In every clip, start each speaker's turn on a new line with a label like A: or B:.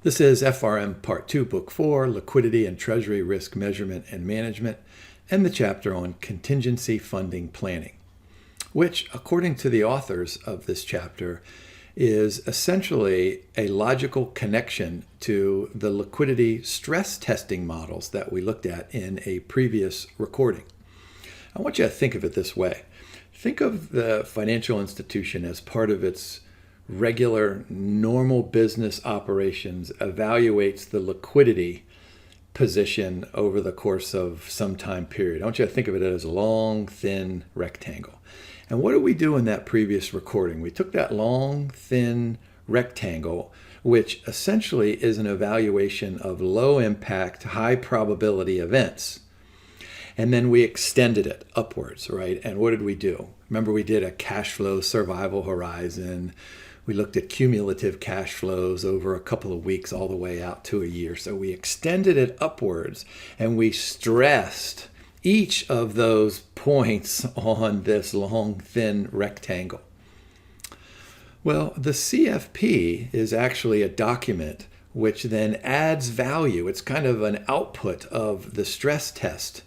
A: This is FRM Part 2, Book 4, Liquidity and Treasury Risk Measurement and Management, and the chapter on Contingency Funding Planning, which, according to the authors of this chapter, is essentially a logical connection to the liquidity stress testing models that we looked at in a previous recording. I want you to think of it this way. Think of the financial institution as part of its regular, normal business operations, evaluates the liquidity position over the course of some time period. I want you to think of it as a long, thin rectangle. And what did we do in that previous recording? We took that long, thin rectangle, which essentially is an evaluation of low impact, high probability events. And then we extended it upwards, right? And what did we do? Remember, we did a cash flow survival horizon. We looked at cumulative cash flows over a couple of weeks all the way out to a year. So we extended it upwards and we stressed each of those points on this long, thin rectangle. Well, the CFP is actually a document which then adds value. It's kind of an output of the stress test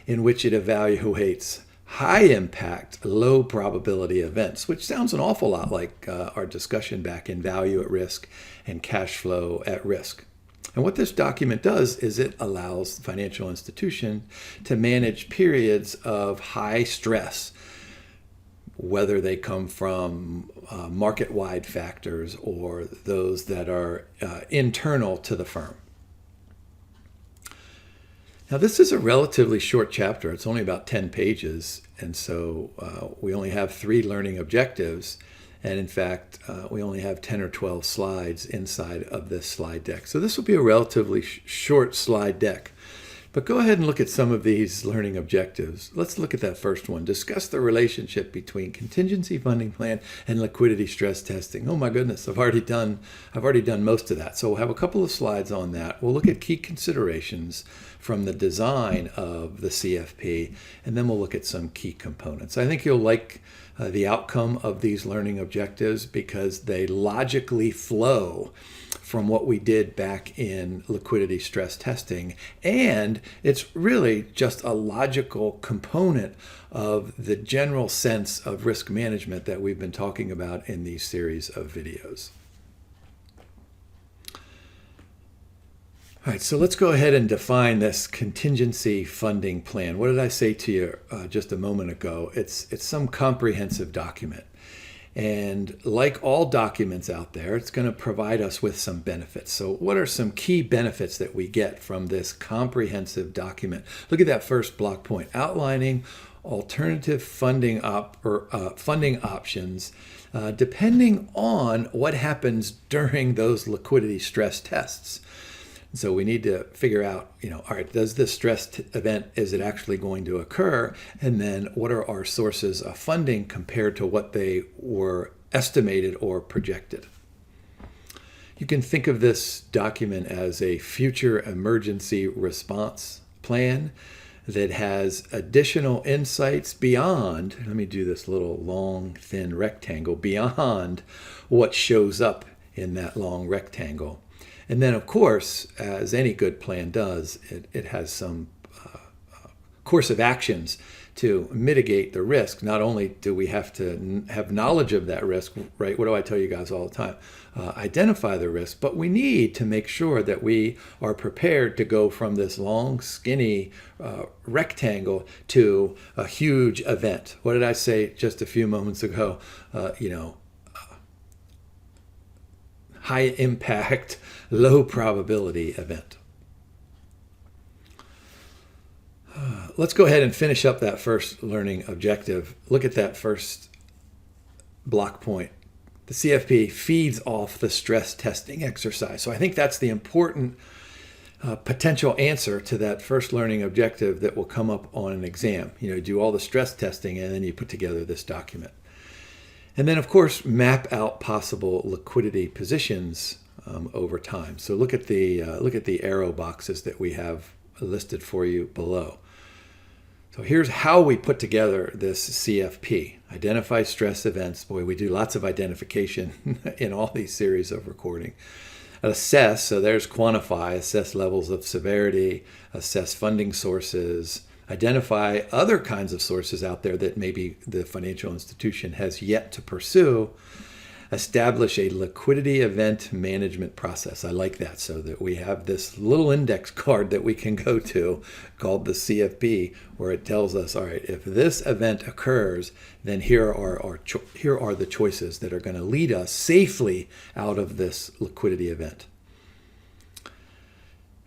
A: in which it evaluates high impact, low probability events, which sounds an awful lot like our discussion back in value at risk and cash flow at risk. And what this document does is it allows the financial institution to manage periods of high stress, whether they come from market-wide factors or those that are internal to the firm. Now, this is a relatively short chapter. It's only about 10 pages, and so we only have 3 learning objectives, and in fact, we only have 10 or 12 slides inside of this slide deck. So this will be a relatively short slide deck. But go ahead and look at some of these learning objectives. Let's look at that first one. Discuss the relationship between contingency funding plan and liquidity stress testing. Oh my goodness, I've already done most of that. So we'll have a couple of slides on that. We'll look at key considerations from the design of the CFP, and then we'll look at some key components. I think you'll like the outcome of these learning objectives because they logically flow from what we did back in liquidity stress testing. And it's really just a logical component of the general sense of risk management that we've been talking about in these series of videos. All right, so let's go ahead and define this contingency funding plan. What did I say to you just a moment ago? It's some comprehensive document. And like all documents out there, it's going to provide us with some benefits. So what are some key benefits that we get from this comprehensive document? Look at that first block point, outlining alternative funding options depending on what happens during those liquidity stress tests. So we need to figure out, all right, does this stress event, is it actually going to occur? And then what are our sources of funding compared to what they were estimated or projected? You can think of this document as a future emergency response plan that has additional insights beyond, let me do this little long, thin rectangle, beyond what shows up in that long rectangle. And then, of course, as any good plan does, it has some course of actions to mitigate the risk. Not only do we have to have knowledge of that risk, right? What do I tell you guys all the time? Identify the risk, but we need to make sure that we are prepared to go from this long, skinny rectangle to a huge event. What did I say just a few moments ago? High impact, low probability event. Let's go ahead and finish up that first learning objective. Look at that first block point. The CFP feeds off the stress testing exercise. So I think that's the important potential answer to that first learning objective that will come up on an exam. You do all the stress testing and then you put together this document. And then, of course, map out possible liquidity positions over time. So look at the arrow boxes that we have listed for you below. So here's how we put together this CFP. Identify stress events. Boy, we do lots of identification in all these series of recording. Assess, so there's quantify, assess levels of severity, assess funding sources, identify other kinds of sources out there that maybe the financial institution has yet to pursue. Establish a liquidity event management process. I like that, so that we have this little index card that we can go to called the CFP, where it tells us, all right, if this event occurs, then here are the choices that are going to lead us safely out of this liquidity event.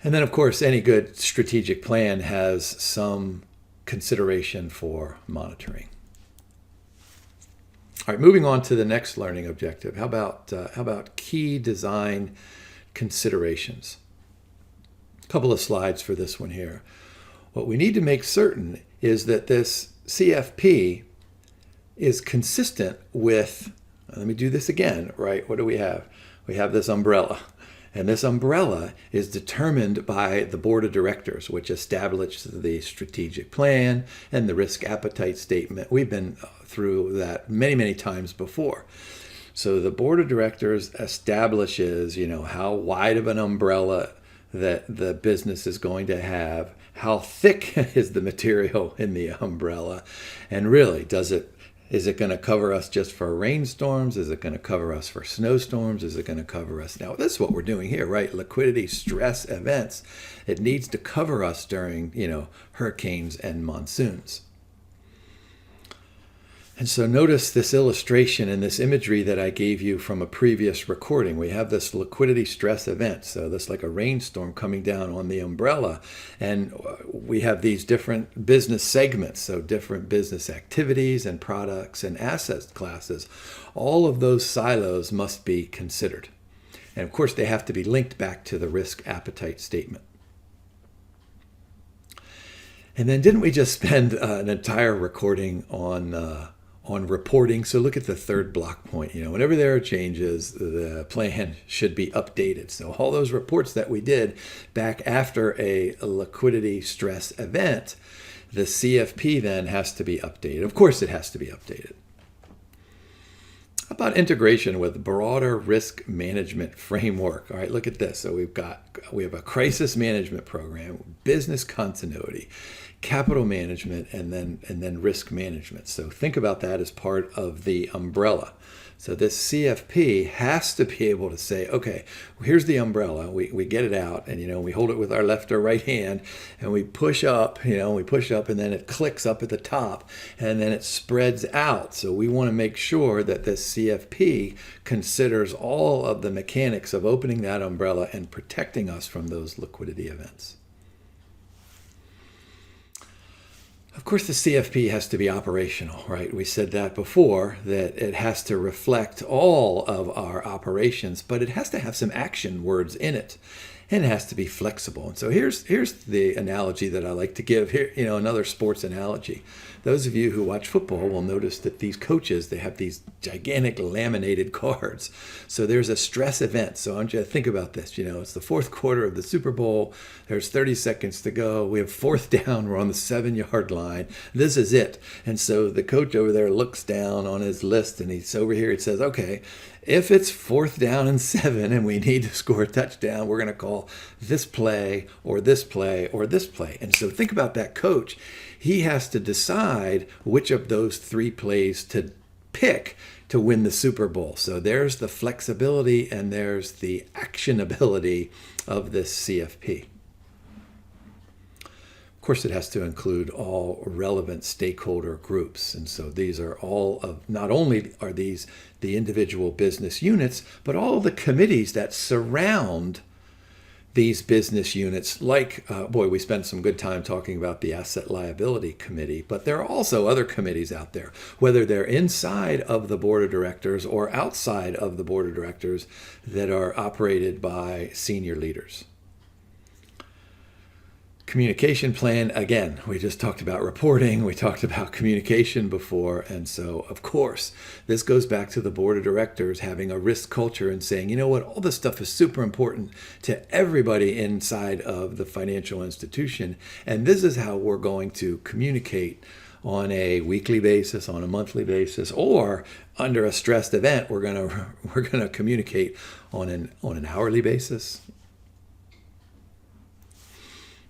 A: And then, of course, any good strategic plan has some consideration for monitoring. All right, moving on to the next learning objective. How about key design considerations? A couple of slides for this one here. What we need to make certain is that this CFP is consistent with, let me do this again, right? What do we have? We have this umbrella. And this umbrella is determined by the board of directors, which establishes the strategic plan and the risk appetite statement. We've been through that many, many times before. So the board of directors establishes, how wide of an umbrella that the business is going to have, how thick is the material in the umbrella, and really, is it going to cover us just for rainstorms? Is it going to cover us for snowstorms? Is it going to cover us? Now, this is what we're doing here, right? Liquidity stress events. It needs to cover us during, hurricanes and monsoons. And so notice this illustration and this imagery that I gave you from a previous recording. We have this liquidity stress event. So that's like a rainstorm coming down on the umbrella. And we have these different business segments, so different business activities and products and asset classes. All of those silos must be considered. And of course, they have to be linked back to the risk appetite statement. And then didn't we just spend an entire recording on reporting? So look at the third block point. Whenever there are changes, the plan should be updated. So all those reports that we did back after a liquidity stress event, the CFP then has to be updated. Of course, it has to be updated. How about integration with broader risk management framework? All right, look at this. So we have a crisis management program, business continuity, capital management, and then risk management. So think about that as part of the umbrella. So this CFP has to be able to say, okay, here's the umbrella. We get it out, and we hold it with our left or right hand, and we push up, and then it clicks up at the top, and then it spreads out. So we want to make sure that this CFP considers all of the mechanics of opening that umbrella and protecting us from those liquidity events. Of course, the CFP has to be operational, right? We said that before, that it has to reflect all of our operations, but it has to have some action words in it, and it has to be flexible. And so here's the analogy that I like to give here, another sports analogy. Those of you who watch football will notice that these coaches, they have these gigantic laminated cards. So there's a stress event. So I want you to think about this. It's the fourth quarter of the Super Bowl. There's 30 seconds to go. We have fourth down. We're on the 7-yard line. This is it. And so the coach over there looks down on his list, and he's over here. It says, okay, if it's fourth down and 7 and we need to score a touchdown, we're going to call this play or this play or this play. And so think about that coach. He has to decide which of those 3 plays to pick to win the Super Bowl. So there's the flexibility and there's the actionability of this CFP. Of course, it has to include all relevant stakeholder groups. And so these are all of, not only are these the individual business units, but all of the committees that surround these business units. Like, we spent some good time talking about the Asset Liability Committee, but there are also other committees out there, whether they're inside of the board of directors or outside of the board of directors, that are operated by senior leaders. Communication plan, again, we just talked about reporting, we talked about communication before, and so, of course, this goes back to the board of directors having a risk culture and saying, you know what, all this stuff is super important to everybody inside of the financial institution, and this is how we're going to communicate on a weekly basis, on a monthly basis, or under a stressed event, we're gonna communicate on an hourly basis.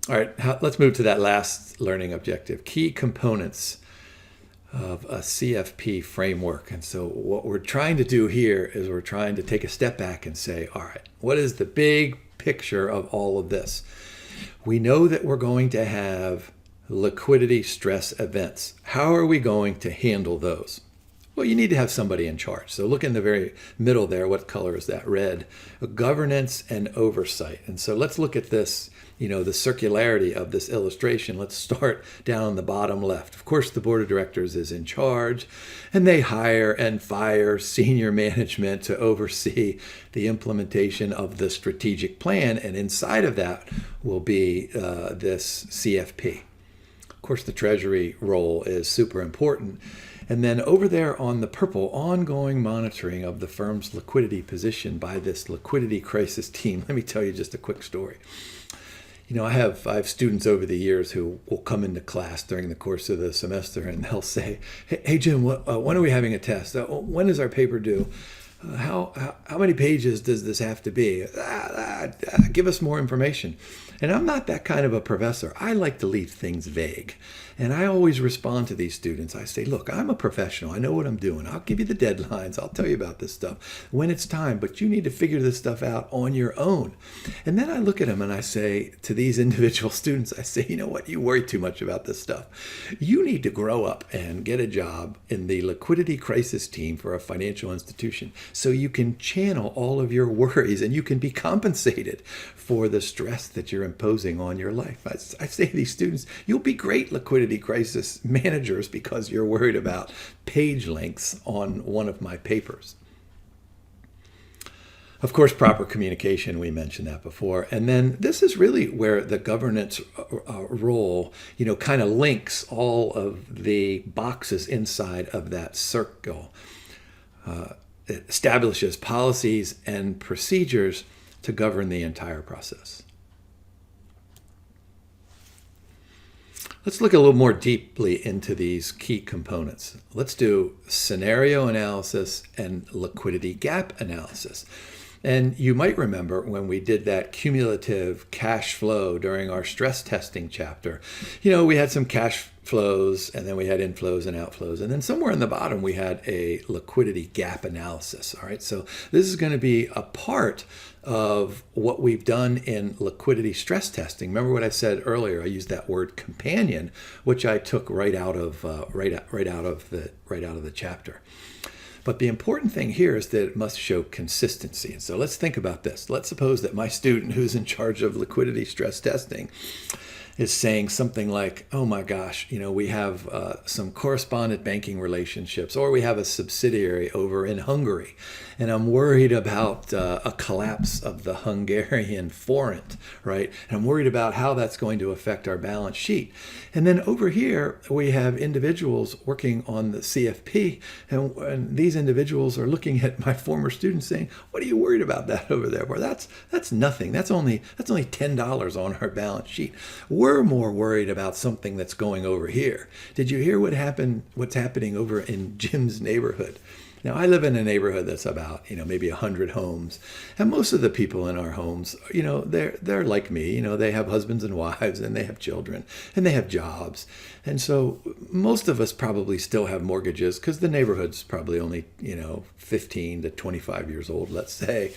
A: All right, let's move to that last learning objective: key components of a CFP framework. And so what we're trying to do here is we're trying to take a step back and say, all right, what is the big picture of all of this? We know that we're going to have liquidity stress events. How are we going to handle those? Well, you need to have somebody in charge. So look in the very middle there. What color is that? Red. Governance and oversight. And so let's look at this, the circularity of this illustration. Let's start down on the bottom left. Of course, the board of directors is in charge, and they hire and fire senior management to oversee the implementation of the strategic plan. And inside of that will be this CFP. Of course, the treasury role is super important. And then over there on the purple, ongoing monitoring of the firm's liquidity position by this liquidity crisis team. Let me tell you just a quick story. I have students over the years who will come into class during the course of the semester, and they'll say, hey Jim, when are we having a test? When is our paper due? How many pages does this have to be? Give us more information. And I'm not that kind of a professor. I like to leave things vague. And I always respond to these students. I say, look, I'm a professional. I know what I'm doing. I'll give you the deadlines. I'll tell you about this stuff when it's time. But you need to figure this stuff out on your own. And then I look at them and I say to these individual students, I say, you know what? You worry too much about this stuff. You need to grow up and get a job in the liquidity crisis team for a financial institution so you can channel all of your worries and you can be compensated for the stress that you're imposing on your life. I say to these students, you'll be great liquidity crisis managers because you're worried about page lengths on one of my papers. Of course, proper communication, we mentioned that before. And then this is really where the governance role, kind of links all of the boxes inside of that circle. It establishes policies and procedures to govern the entire process. Let's look a little more deeply into these key components. Let's do scenario analysis and liquidity gap analysis. And you might remember when we did that cumulative cash flow during our stress testing chapter, we had some cash flows and then we had inflows and outflows. And then somewhere in the bottom, we had a liquidity gap analysis. All right. So this is going to be a part of what we've done in liquidity stress testing. Remember what I said earlier? I used that word companion, which I took right out of the chapter. But the important thing here is that it must show consistency. And so let's think about this. Let's suppose that my student who's in charge of liquidity stress testing is saying something like, oh my gosh, we have some correspondent banking relationships, or we have a subsidiary over in Hungary, and I'm worried about a collapse of the Hungarian forint, right? And I'm worried about how that's going to affect our balance sheet. And then over here, we have individuals working on the CFP, and these individuals are looking at my former students saying, what are you worried about that over there? Well, that's nothing. That's only $10 on our balance sheet. We're more worried about something that's going over here. Did you hear what's happening over in Jim's neighborhood? Now, I live in a neighborhood that's about, maybe 100 homes. And most of the people in our homes, they're like me. They have husbands and wives, and they have children, and they have jobs. And so most of us probably still have mortgages because the neighborhood's probably only, 15 to 25 years old, let's say.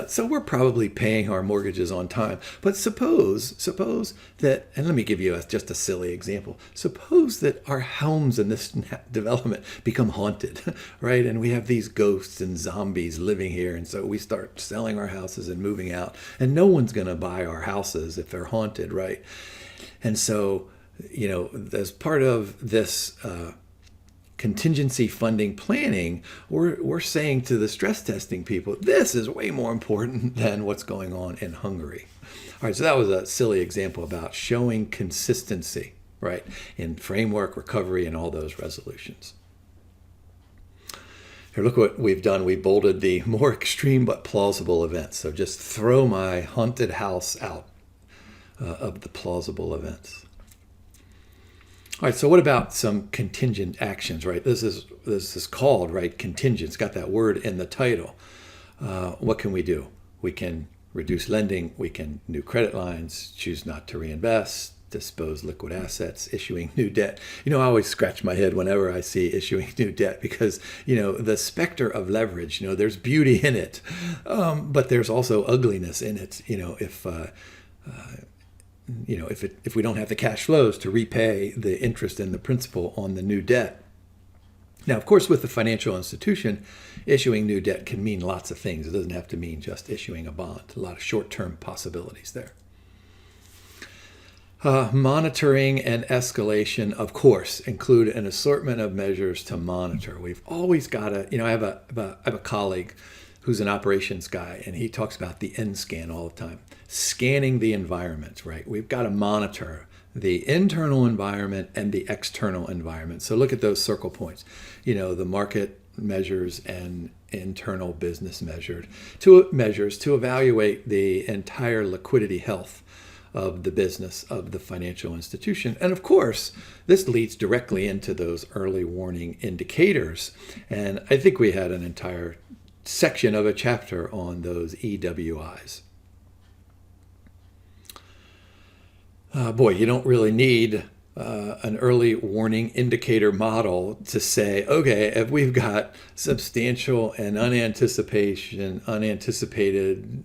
A: So we're probably paying our mortgages on time. But suppose that, and let me give you just a silly example. Suppose that our homes in this development become haunted, right? And we have these ghosts and zombies living here. And so we start selling our houses and moving out. And no one's going to buy our houses if they're haunted, right? And so, as part of this contingency funding planning, we're saying to the stress testing people, this is way more important than what's going on in Hungary. All right, so that was a silly example about showing consistency, right, in framework, recovery, and all those resolutions. Here, look what we've done. We bolded the more extreme but plausible events. So just throw my haunted house out of the plausible events. All right, so what about some contingent actions, right? This is called, right, contingent. It's got that word in the title. What can we do? We can reduce lending. We can new credit lines, choose not to reinvest, dispose liquid assets, issuing new debt. I always scratch my head whenever I see issuing new debt because, the specter of leverage, there's beauty in it, but there's also ugliness in it. If we don't have the cash flows to repay the interest and the principal on the new debt. Now, of course, with the financial institution, issuing new debt can mean lots of things. It doesn't have to mean just issuing a bond. A lot of short-term possibilities there. Monitoring and escalation, of course, include an assortment of measures to monitor. We've always got to, I have a colleague who's an operations guy, and he talks about the end scan all the time. Scanning the environment, right? We've got to monitor the internal environment and the external environment. So look at those circle points. The market measures and internal business measures to evaluate the entire liquidity health of the business of the financial institution. And of course, this leads directly into those early warning indicators. And I think we had an entire section of a chapter on those EWIs. You don't really need an early warning indicator model to say, okay, if we've got substantial and unanticipated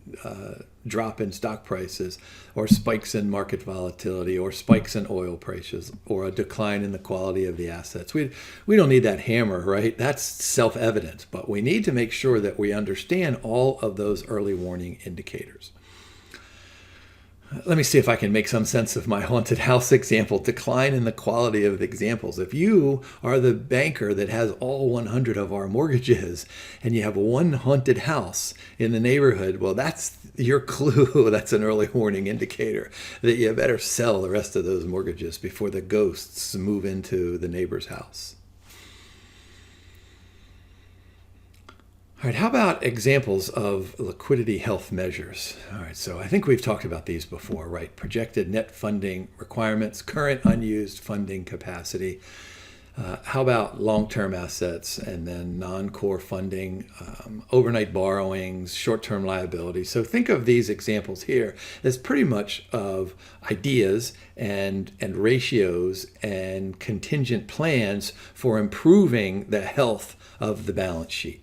A: drop in stock prices, or spikes in market volatility, or spikes in oil prices, or a decline in the quality of the assets. We don't need that hammer, right? That's self-evident, but we need to make sure that we understand all of those early warning indicators. Let me see if I can make some sense of my haunted house example. Decline in the quality of the examples. If you are the banker that has all 100 of our mortgages and you have one haunted house in the neighborhood, well, that's your clue. That's an early warning indicator that you better sell the rest of those mortgages before the ghosts move into the neighbor's house. All right, how about examples of liquidity health measures? All right, so I think we've talked about these before, right? Projected net funding requirements, current unused funding capacity. How about long-term assets and then non-core funding, overnight borrowings, short-term liabilities? So think of these examples here as pretty much of ideas and ratios and contingent plans for improving the health of the balance sheet.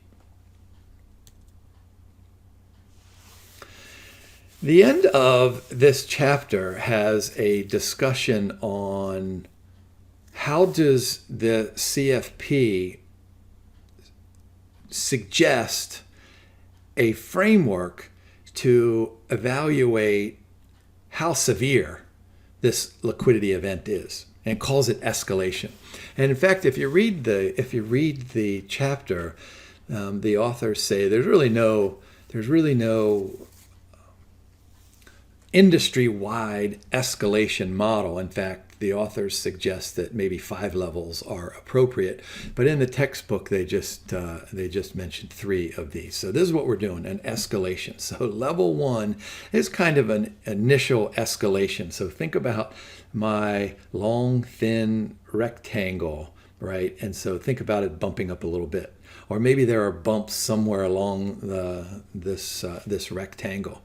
A: The end of this chapter has a discussion on how does the CFP suggest a framework to evaluate how severe this liquidity event is, and calls it escalation. And in fact, if you read the chapter, the authors say there's really no industry-wide escalation model. In fact, the authors suggest that maybe 5 levels are appropriate, but in the textbook they just mentioned 3 of these. So this is what we're doing: an escalation. So level 1 is kind of an initial escalation. So think about my long, thin rectangle, right? And so think about it bumping up a little bit, or maybe there are bumps somewhere along this rectangle.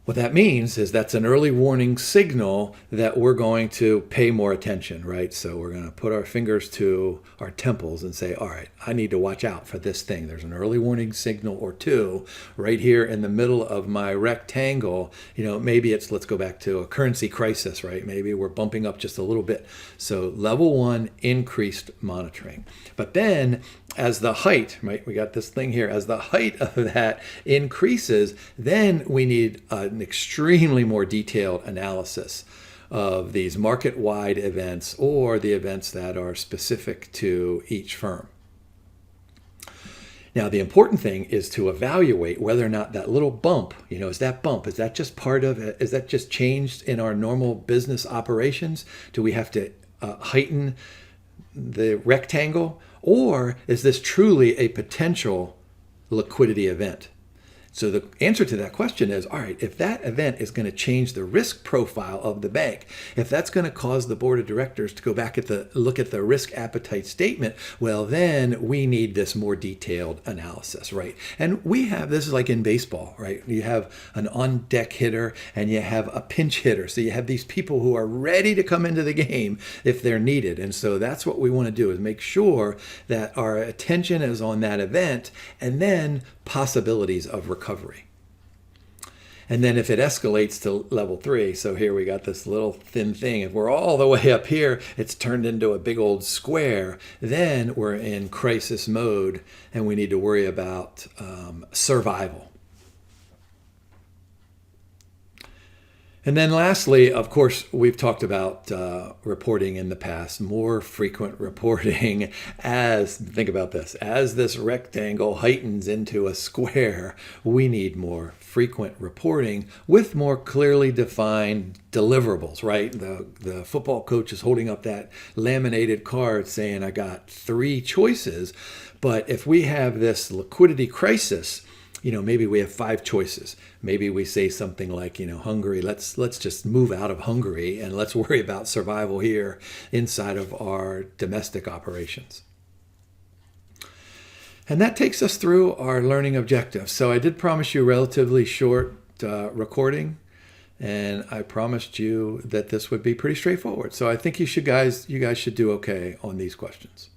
A: What that means is that's an early warning signal that we're going to pay more attention, right? So we're going to put our fingers to our temples and say, all right, I need to watch out for this thing. There's an early warning signal or 2 right here in the middle of my rectangle. Maybe let's go back to a currency crisis, right? Maybe we're bumping up just a little bit. So level 1, increased monitoring. But then as the height, right, we got this thing here, as the height of that increases, then we need an extremely more detailed analysis of these market-wide events or the events that are specific to each firm. Now, the important thing is to evaluate whether or not that little bump, is that just part of it? Is that just changed in our normal business operations? Do we have to heighten the rectangle? Or is this truly a potential liquidity event? So the answer to that question is, all right, if that event is going to change the risk profile of the bank, if that's going to cause the board of directors to go back look at the risk appetite statement, well, then we need this more detailed analysis, right? And this is like in baseball, right? You have an on-deck hitter and you have a pinch hitter. So you have these people who are ready to come into the game if they're needed. And so that's what we want to do, is make sure that our attention is on that event and then possibilities of recovery. And then if it escalates to level 3, so here we got this little thin thing. If we're all the way up here, it's turned into a big old square, then we're in crisis mode and we need to worry about survival. And then lastly, of course, we've talked about reporting in the past, more frequent reporting think about this, as this rectangle heightens into a square, we need more frequent reporting with more clearly defined deliverables, right? The football coach is holding up that laminated card saying, I got 3 choices. But if we have this liquidity crisis, maybe we have 5 choices. Maybe we say something like, Hungary, let's just move out of Hungary and let's worry about survival here inside of our domestic operations. And that takes us through our learning objectives. So I did promise you a relatively short recording, and I promised you that this would be pretty straightforward. So I think you guys should do okay on these questions.